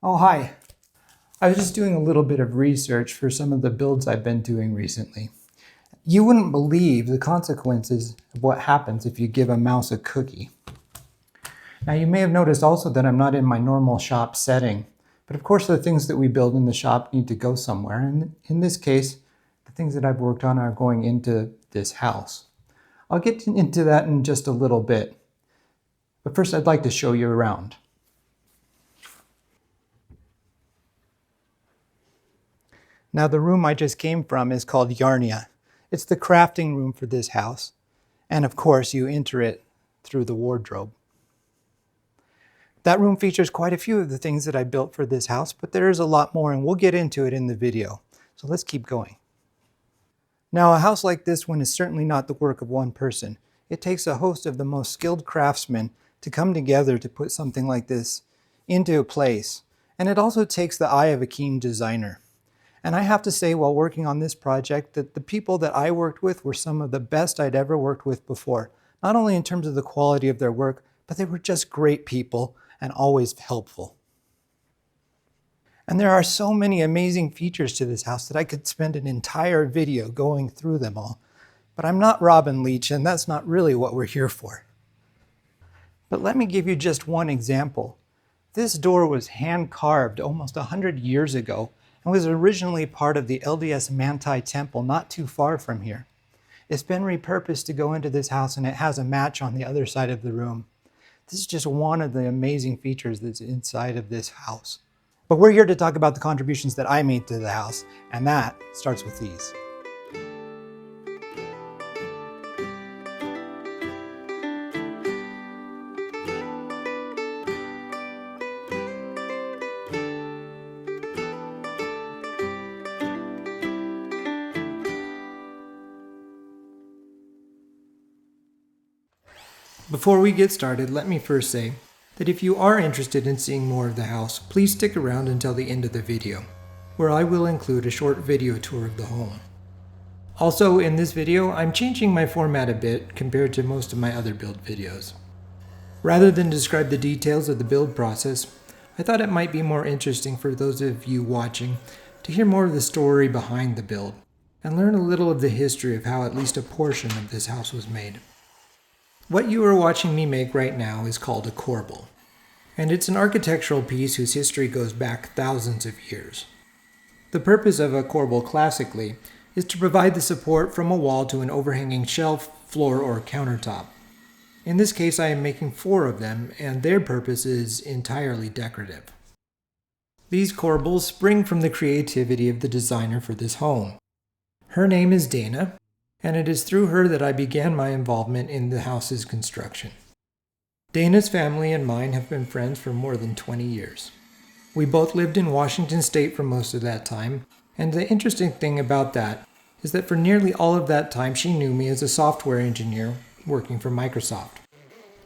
Oh, hi. I was just doing a little bit of research for some of the builds I've been doing recently. You wouldn't believe the consequences of what happens if you give a mouse a cookie. Now, you may have noticed also that I'm not in my normal shop setting, but of course the things that we build in the shop need to go somewhere, and in this case, the things that I've worked on are going into this house. I'll get into that in just a little bit, but first I'd like to show you around. Now, the room I just came from is called Yarnia. It's the crafting room for this house. And of course, you enter it through the wardrobe. That room features quite a few of the things that I built for this house, but there is a lot more, and we'll get into it in the video. So let's keep going. Now, a house like this one is certainly not the work of one person. It takes a host of the most skilled craftsmen to come together to put something like this into a place. And it also takes the eye of a keen designer. And I have to say, while working on this project, that the people that I worked with were some of the best I'd ever worked with before. Not only in terms of the quality of their work, but they were just great people and always helpful. And there are so many amazing features to this house that I could spend an entire video going through them all. But I'm not Robin Leach, and that's not really what we're here for. But let me give you just one example. This door was hand-carved almost 100 years ago, and was originally part of the LDS Manti Temple not too far from here. It's been repurposed to go into this house, and it has a match on the other side of the room. This is just one of the amazing features that's inside of this house. But we're here to talk about the contributions that I made to the house, and that starts with these. Before we get started, let me first say that if you are interested in seeing more of the house, please stick around until the end of the video, where I will include a short video tour of the home. Also, in this video, I'm changing my format a bit compared to most of my other build videos. Rather than describe the details of the build process, I thought it might be more interesting for those of you watching to hear more of the story behind the build, and learn a little of the history of how at least a portion of this house was made. What you are watching me make right now is called a corbel, and it's an architectural piece whose history goes back thousands of years. The purpose of a corbel classically is to provide the support from a wall to an overhanging shelf, floor, or countertop. In this case, I am making 4 of them, and their purpose is entirely decorative. These corbels spring from the creativity of the designer for this home. Her name is Dana, and it is through her that I began my involvement in the house's construction. Dana's family and mine have been friends for more than 20 years. We both lived in Washington State for most of that time, and the interesting thing about that is that for nearly all of that time she knew me as a software engineer working for Microsoft,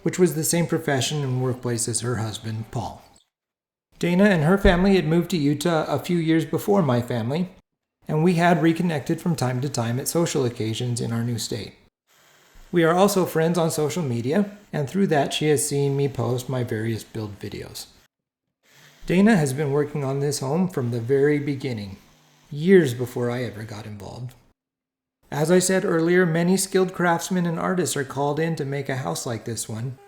which was the same profession and workplace as her husband, Paul. Dana and her family had moved to Utah a few years before my family, and we had reconnected from time to time at social occasions in our new state. We are also friends on social media, and through that she has seen me post my various build videos. Dana has been working on this home from the very beginning, years before I ever got involved. As I said earlier, many skilled craftsmen and artists are called in to make a house like this one,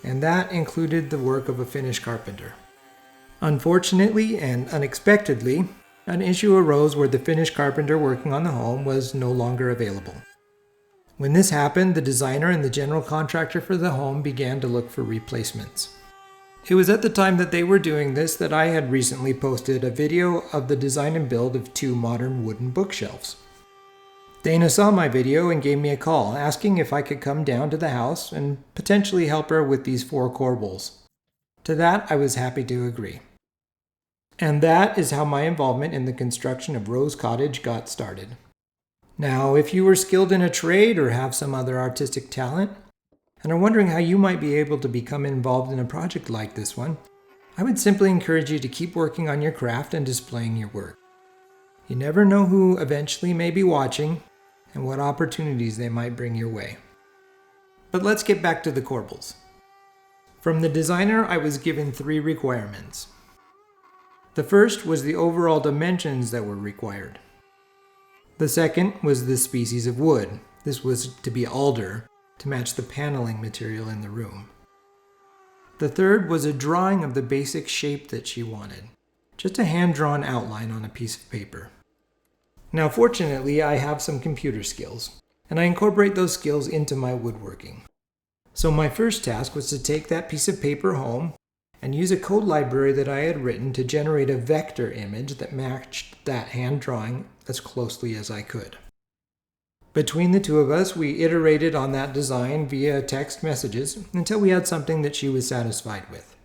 and that included the work of a Finnish carpenter. Unfortunately and unexpectedly, an issue arose where the Finnish carpenter working on the home was no longer available. When this happened, the designer and the general contractor for the home began to look for replacements. It was at the time that they were doing this that I had recently posted a video of the design and build of 2 modern wooden bookshelves. Dana saw my video and gave me a call, asking if I could come down to the house and potentially help her with these 4 corbels. To that, I was happy to agree. And that is how my involvement in the construction of Rose Cottage got started. Now, if you are skilled in a trade or have some other artistic talent, and are wondering how you might be able to become involved in a project like this one, I would simply encourage you to keep working on your craft and displaying your work. You never know who eventually may be watching and what opportunities they might bring your way. But let's get back to the corbels. From the designer, I was given 3 requirements. The first was the overall dimensions that were required. The second was the species of wood. This was to be alder, to match the paneling material in the room. The third was a drawing of the basic shape that she wanted, just a hand-drawn outline on a piece of paper. Now fortunately, I have some computer skills, and I incorporate those skills into my woodworking. So my first task was to take that piece of paper home and use a code library that I had written to generate a vector image that matched that hand drawing as closely as I could. Between the two of us, we iterated on that design via text messages until we had something that she was satisfied with.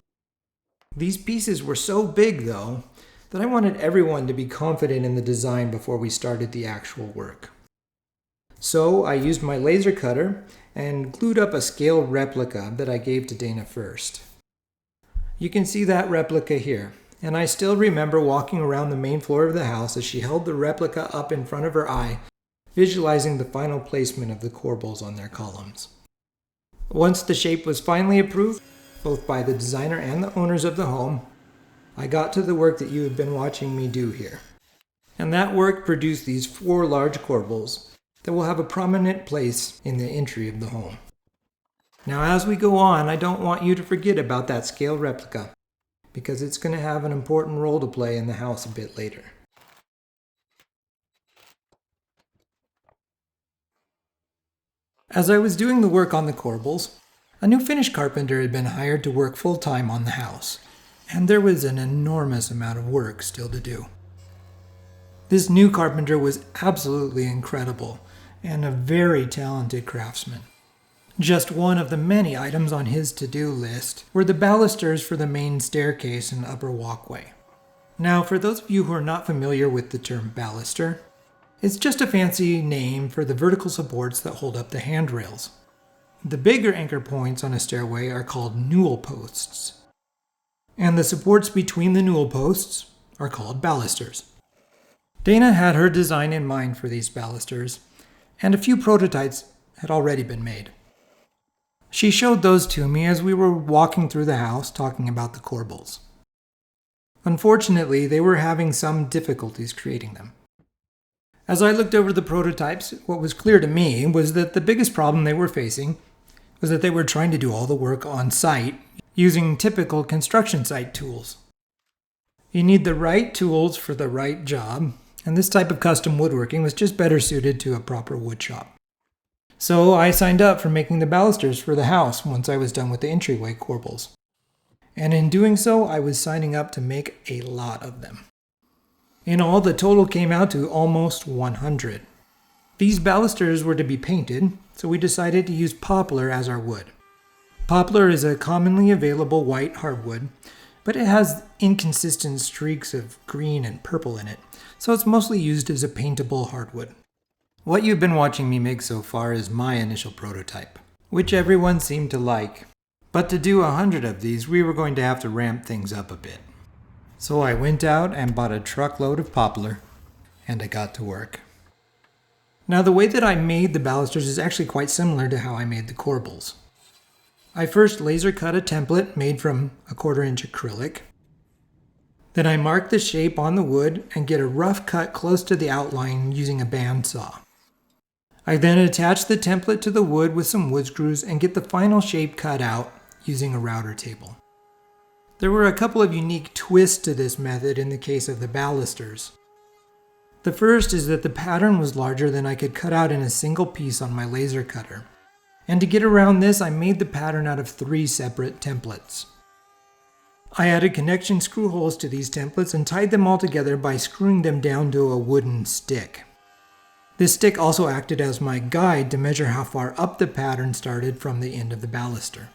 These pieces were so big, though, that I wanted everyone to be confident in the design before we started the actual work. So I used my laser cutter and glued up a scale replica that I gave to Dana first. You can see that replica here, and I still remember walking around the main floor of the house as she held the replica up in front of her eye, visualizing the final placement of the corbels on their columns. Once the shape was finally approved, both by the designer and the owners of the home, I got to the work that you have been watching me do here. And that work produced these 4 large corbels that will have a prominent place in the entry of the home. Now as we go on, I don't want you to forget about that scale replica, because it's going to have an important role to play in the house a bit later. As I was doing the work on the corbels, a new Finnish carpenter had been hired to work full-time on the house, and there was an enormous amount of work still to do. This new carpenter was absolutely incredible and a very talented craftsman. Just one of the many items on his to-do list were the balusters for the main staircase and upper walkway. Now, for those of you who are not familiar with the term baluster, it's just a fancy name for the vertical supports that hold up the handrails. The bigger anchor points on a stairway are called newel posts, and the supports between the newel posts are called balusters. Dana had her design in mind for these balusters, and a few prototypes had already been made. She showed those to me as we were walking through the house talking about the corbels. Unfortunately, they were having some difficulties creating them. As I looked over the prototypes, what was clear to me was that the biggest problem they were facing was that they were trying to do all the work on site using typical construction site tools. You need the right tools for the right job, and this type of custom woodworking was just better suited to a proper wood shop. So I signed up for making the balusters for the house once I was done with the entryway corbels. And in doing so, I was signing up to make a lot of them. In all, the total came out to almost 100. These balusters were to be painted, so we decided to use poplar as our wood. Poplar is a commonly available white hardwood, but it has inconsistent streaks of green and purple in it, so it's mostly used as a paintable hardwood. What you've been watching me make so far is my initial prototype, which everyone seemed to like. But to do 100 of these, we were going to have to ramp things up a bit. So I went out and bought a truckload of poplar, and I got to work. Now the way that I made the balusters is actually quite similar to how I made the corbels. I first laser cut a template made from a 1/4 inch acrylic. Then I mark the shape on the wood and get a rough cut close to the outline using a bandsaw. I then attach the template to the wood with some wood screws and get the final shape cut out using a router table. There were a couple of unique twists to this method in the case of the balusters. The first is that the pattern was larger than I could cut out in a single piece on my laser cutter. And to get around this, I made the pattern out of 3 separate templates. I added connection screw holes to these templates and tied them all together by screwing them down to a wooden stick. This stick also acted as my guide to measure how far up the pattern started from the end of the baluster.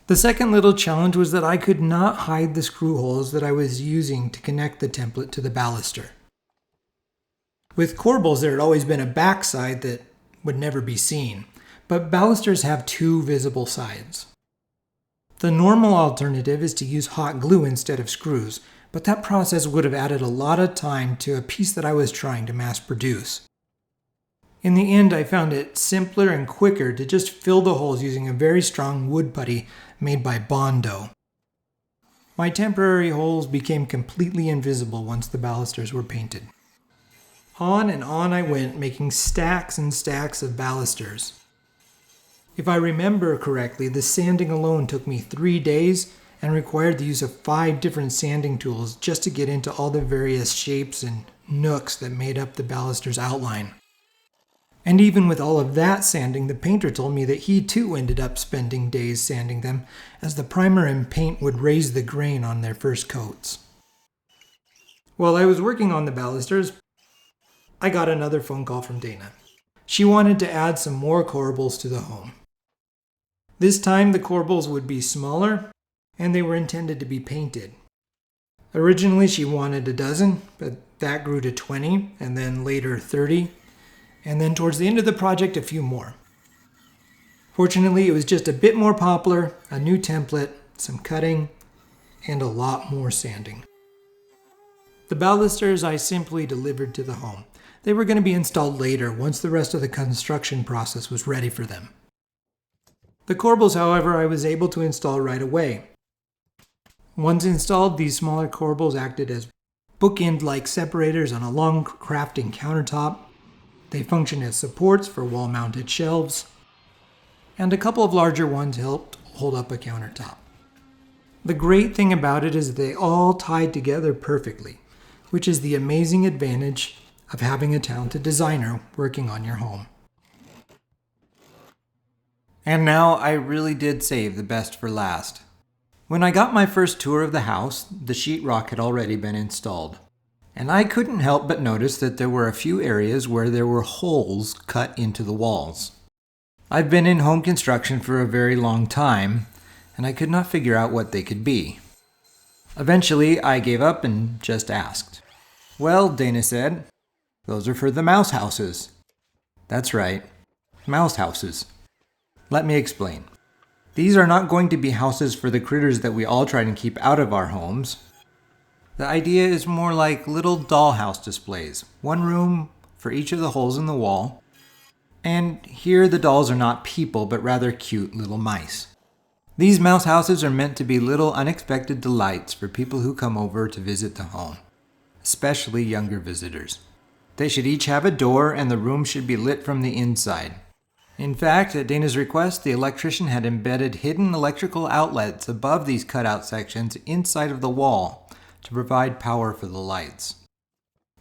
The second little challenge was that I could not hide the screw holes that I was using to connect the template to the baluster. With corbels, there had always been a backside that would never be seen, but balusters have 2 visible sides. The normal alternative is to use hot glue instead of screws, but that process would have added a lot of time to a piece that I was trying to mass produce. In the end, I found it simpler and quicker to just fill the holes using a very strong wood putty made by Bondo. My temporary holes became completely invisible once the balusters were painted. On and on I went, making stacks and stacks of balusters. If I remember correctly, the sanding alone took me 3 days and required the use of 5 different sanding tools just to get into all the various shapes and nooks that made up the baluster's outline. And even with all of that sanding, the painter told me that he too ended up spending days sanding them, as the primer and paint would raise the grain on their first coats. While I was working on the balusters, I got another phone call from Dana. She wanted to add some more corbels to the home. This time the corbels would be smaller, and they were intended to be painted. Originally she wanted a dozen, but that grew to 20, and then later 30. And then towards the end of the project, a few more. Fortunately, it was just a bit more poplar, a new template, some cutting, and a lot more sanding. The balusters I simply delivered to the home. They were going to be installed later, once the rest of the construction process was ready for them. The corbels, however, I was able to install right away. Once installed, these smaller corbels acted as bookend-like separators on a long crafting countertop. They function as supports for wall-mounted shelves, and a couple of larger ones helped hold up a countertop. The great thing about it is they all tied together perfectly, which is the amazing advantage of having a talented designer working on your home. And now I really did save the best for last. When I got my first tour of the house, the sheetrock had already been installed. And I couldn't help but notice that there were a few areas where there were holes cut into the walls. I've been in home construction for a very long time, and I could not figure out what they could be. Eventually, I gave up and just asked. "Well," Dana said, "those are for the mouse houses." That's right, mouse houses. Let me explain. These are not going to be houses for the critters that we all try to keep out of our homes. The idea is more like little dollhouse displays, one room for each of the holes in the wall. And here the dolls are not people, but rather cute little mice. These mouse houses are meant to be little unexpected delights for people who come over to visit the home, especially younger visitors. They should each have a door, and the room should be lit from the inside. In fact, at Dana's request, the electrician had embedded hidden electrical outlets above these cutout sections inside of the wall to provide power for the lights.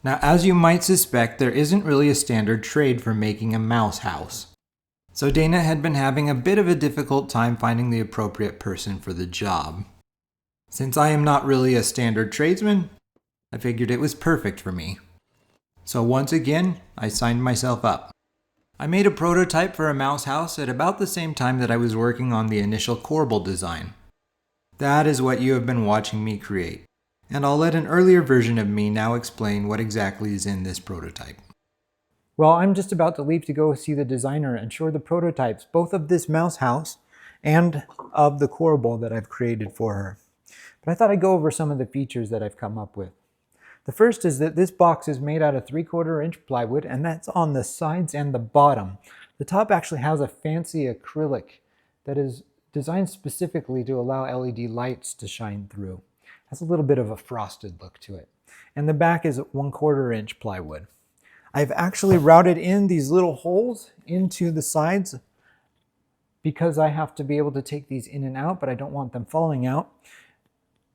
Now, as you might suspect, there isn't really a standard trade for making a mouse house. So Dana had been having a bit of a difficult time finding the appropriate person for the job. Since I am not really a standard tradesman, I figured it was perfect for me. So once again, I signed myself up. I made a prototype for a mouse house at about the same time that I was working on the initial corbel design. That is what you have been watching me create. And I'll let an earlier version of me now explain what exactly is in this prototype. Well, I'm just about to leave to go see the designer and show the prototypes, both of this mouse house and of the corbel that I've created for her. But I thought I'd go over some of the features that I've come up with. The first is that this box is made out of 3/4 inch plywood, and that's on the sides and the bottom. The top actually has a fancy acrylic that is designed specifically to allow LED lights to shine through. Has a little bit of a frosted look to it. And the back is 1/4 inch plywood. I've actually routed in these little holes into the sides because I have to be able to take these in and out, but I don't want them falling out.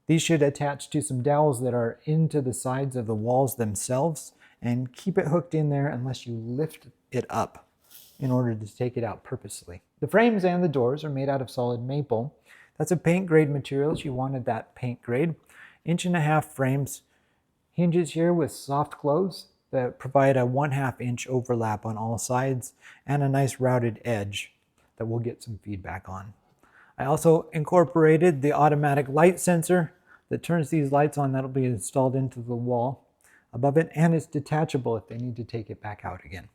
These should attach to some dowels that are into the sides of the walls themselves and keep it hooked in there unless you lift it up in order to take it out purposely. The frames and the doors are made out of solid maple. That's a paint grade material. She wanted that paint grade. 1.5 inch frames. Hinges here with soft close that provide a 1/2 inch overlap on all sides and a nice routed edge that we'll get some feedback on. I also incorporated the automatic light sensor that turns these lights on. That'll be installed into the wall above it, and it's detachable if they need to take it back out again.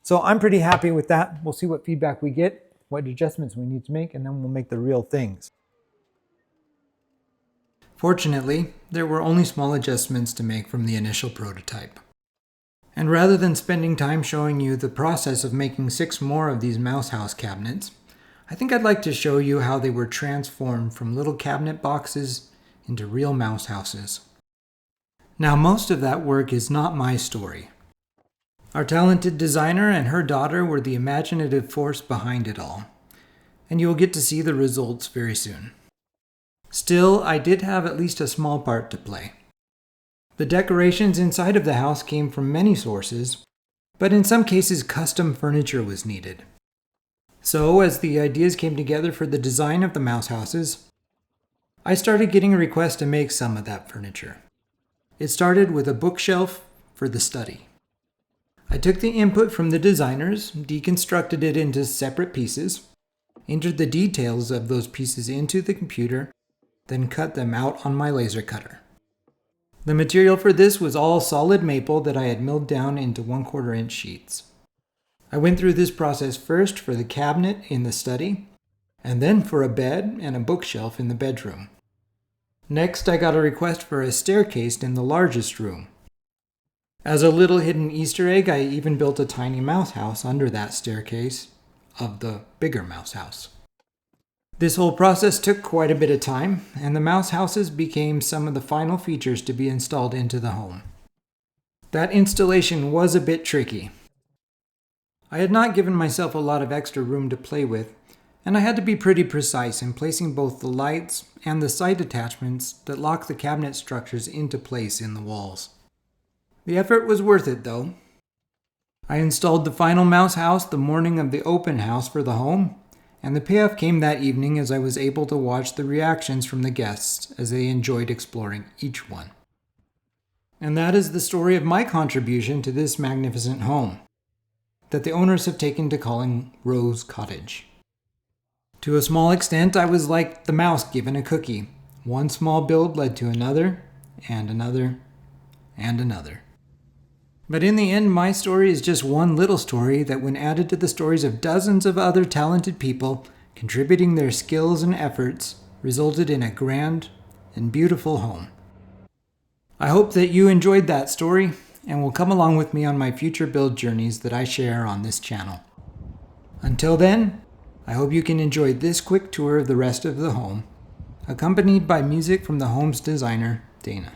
So I'm pretty happy with that. We'll see what feedback we get, what adjustments we need to make, and then we'll make the real things. Fortunately, there were only small adjustments to make from the initial prototype. And rather than spending time showing you the process of making 6 more of these mouse house cabinets, I think I'd like to show you how they were transformed from little cabinet boxes into real mouse houses. Now, most of that work is not my story. Our talented designer and her daughter were the imaginative force behind it all, and you'll get to see the results very soon. Still, I did have at least a small part to play. The decorations inside of the house came from many sources, but in some cases custom furniture was needed. So, as the ideas came together for the design of the mouse houses, I started getting requests to make some of that furniture. It started with a bookshelf for the study. I took the input from the designers, deconstructed it into separate pieces, entered the details of those pieces into the computer, then cut them out on my laser cutter. The material for this was all solid maple that I had milled down into 1/4 inch sheets. I went through this process first for the cabinet in the study, and then for a bed and a bookshelf in the bedroom. Next, I got a request for a staircase in the largest room. As a little hidden Easter egg, I even built a tiny mouse house under that staircase of the bigger mouse house. This whole process took quite a bit of time, and the mouse houses became some of the final features to be installed into the home. That installation was a bit tricky. I had not given myself a lot of extra room to play with, and I had to be pretty precise in placing both the lights and the side attachments that lock the cabinet structures into place in the walls. The effort was worth it, though. I installed the final mouse house the morning of the open house for the home, and the payoff came that evening as I was able to watch the reactions from the guests as they enjoyed exploring each one. And that is the story of my contribution to this magnificent home, that the owners have taken to calling Rose Cottage. To a small extent, I was like the mouse given a cookie. One small build led to another, and another, and another. But in the end, my story is just one little story that, when added to the stories of dozens of other talented people contributing their skills and efforts, resulted in a grand and beautiful home. I hope that you enjoyed that story and will come along with me on my future build journeys that I share on this channel. Until then, I hope you can enjoy this quick tour of the rest of the home, accompanied by music from the home's designer, Dana.